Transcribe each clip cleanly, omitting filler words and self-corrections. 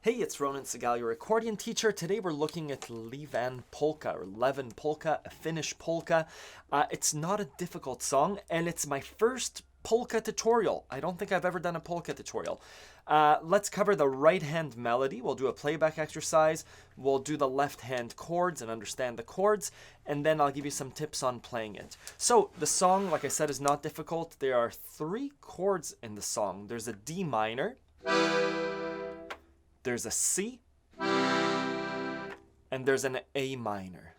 Hey, it's Ronan Segal, your accordion teacher. Today we're looking at Ievan Polka, or Levin Polka, a Finnish polka. It's not a difficult song, and it's my first polka tutorial. I don't think I've ever done a polka tutorial. Let's cover the right hand melody. We'll do a playback exercise. We'll do the left hand chords and understand the chords, and then I'll give you some tips on playing it. So the song, like I said, is not difficult. There are 3 chords in the song. There's a D minor, there's a C, and there's an A minor.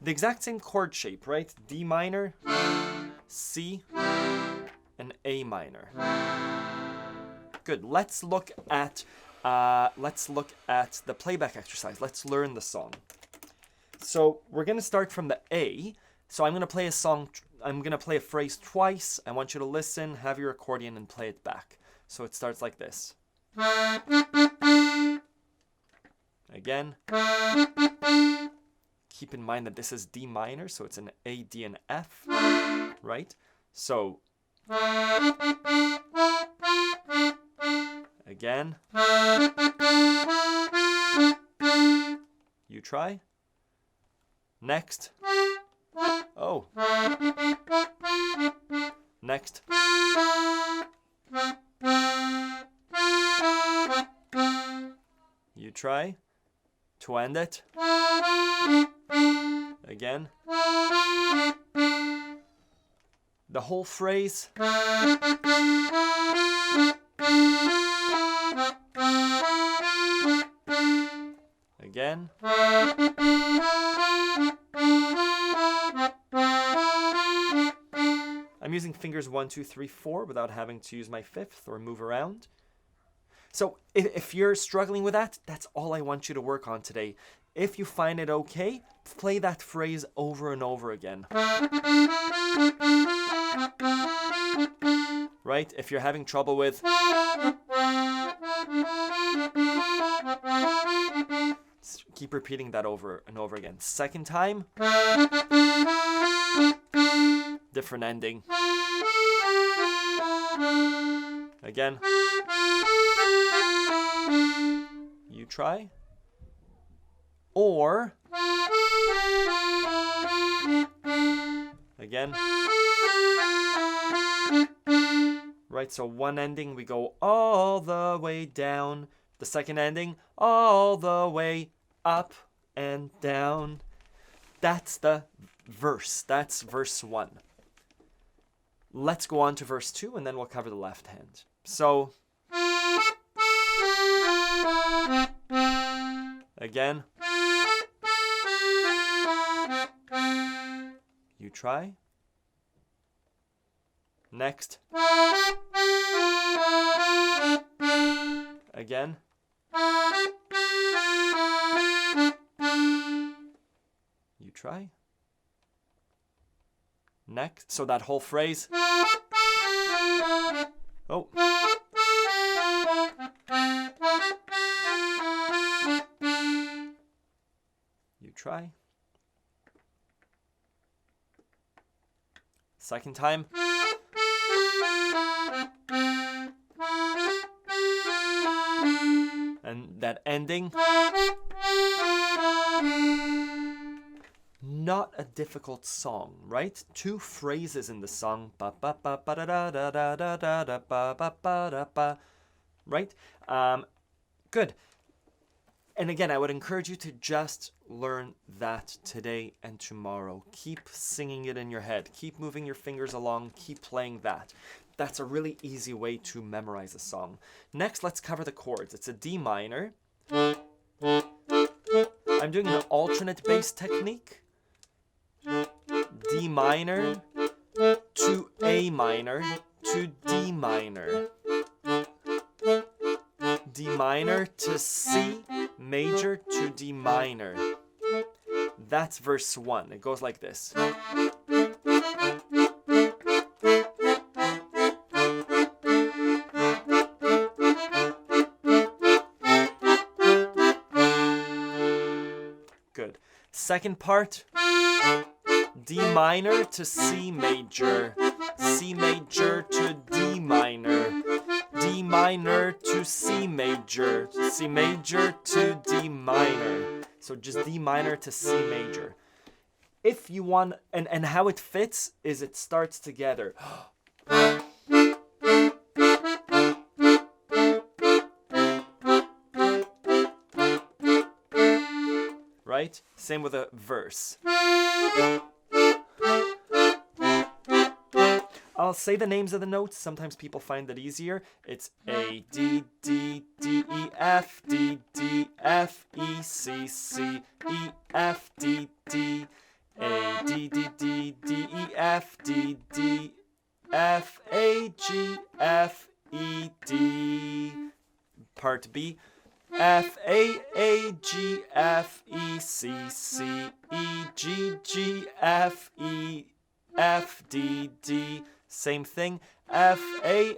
The exact same chord shape, right? D minor, C, and A minor. Good. Let's look at the playback exercise. Let's learn the song. So we're gonna start from the A. So I'm gonna play a song. I'm gonna play a phrase twice. I want you to listen, have your accordion, and play it back. So it starts like this. Again. Keep in mind that this is D minor, so it's an A, D, and F, right? So again. You try. Next. Oh. Next. You try to end it. Again. The whole phrase. Again. I'm using fingers 1, 2, 3, 4 without having to use my 5th or move around. So if you're struggling with that, that's all I want you to work on today. If you find it okay, play that phrase over and over again. Right? If you're having trouble with, keep repeating that over and over again. Second time, different ending. Again. You try. Or again. Right, so one ending we go all the way down. The second ending, all the way up and down. That's the verse. That's verse 1. Let's go on to verse 2 and then we'll cover the left hand. So again. You try. Next. Again. You try. Next. So that whole phrase. Oh. You try. Second time. And that ending. Not a difficult song, right? 2 phrases in the song. Ba ba ba ba da da da da da da da ba ba ba da ba. Right? Good. And again, I would encourage you to just learn that today and tomorrow. Keep singing it in your head. Keep moving your fingers along. Keep playing that. That's a really easy way to memorize a song. Next, let's cover the chords. It's a D minor. I'm doing an alternate bass technique. D minor to A minor to D minor. D minor to C major to D minor. That's verse 1. It goes like this. Good. Second part. D minor to C major, C major to D minor, D D minor to C major, C major to D minor. So just D minor to C major. If you want, and how it fits is it starts together. Right? Same with a verse. I'll say the names of the notes. Sometimes people find that easier. It's A, D, D, D, E, F, D, D, F, E, C, C, E, F, D, D, A, D, D, D, D, E, F, D, D, F, A, G, F, E, D. Part B. F, A, G, F, E, C, C, E, G, G, F, E, F, D, D. Same thing. F, A,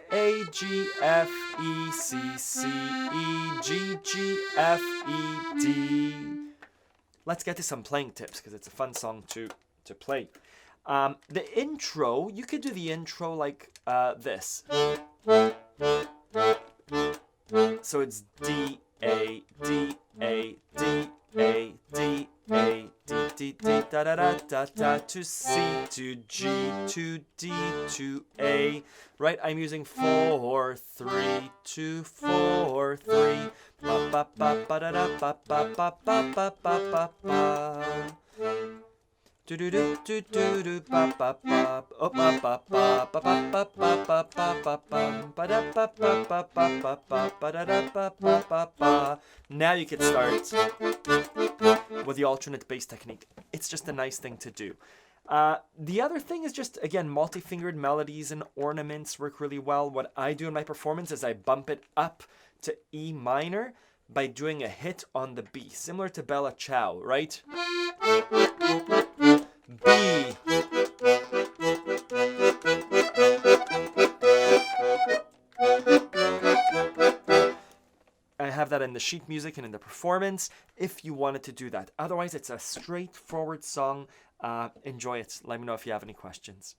G, F, E, C, C, E, G, G, F, E, D. Let's get to some playing tips because it's a fun song to play. The intro, you could do the intro like this. So it's D, A, D, A, D, A, D, A, D, D, D, da da da da da, to C, to G, to D, to A. Right? I'm using 4, 3, 2, 4, 3. Ba ba ba ba da da ba ba ba ba ba ba ba ba. Do do do do do do ba ba ba oh ba ba ba ba ba ba ba ba ba ba ba da ba ba ba ba ba ba ba da da ba ba ba ba. Now you can start with the alternate bass technique. It's just a nice thing to do. The other thing is just, again, multi-fingered melodies and ornaments work really well. What I do in my performance is I bump it up to E minor by doing a hit on the B, similar to Bella Ciao, right? B. I have that in the sheet music and in the performance if you wanted to do that. Otherwise, it's a straightforward song. Enjoy it. Let me know if you have any questions.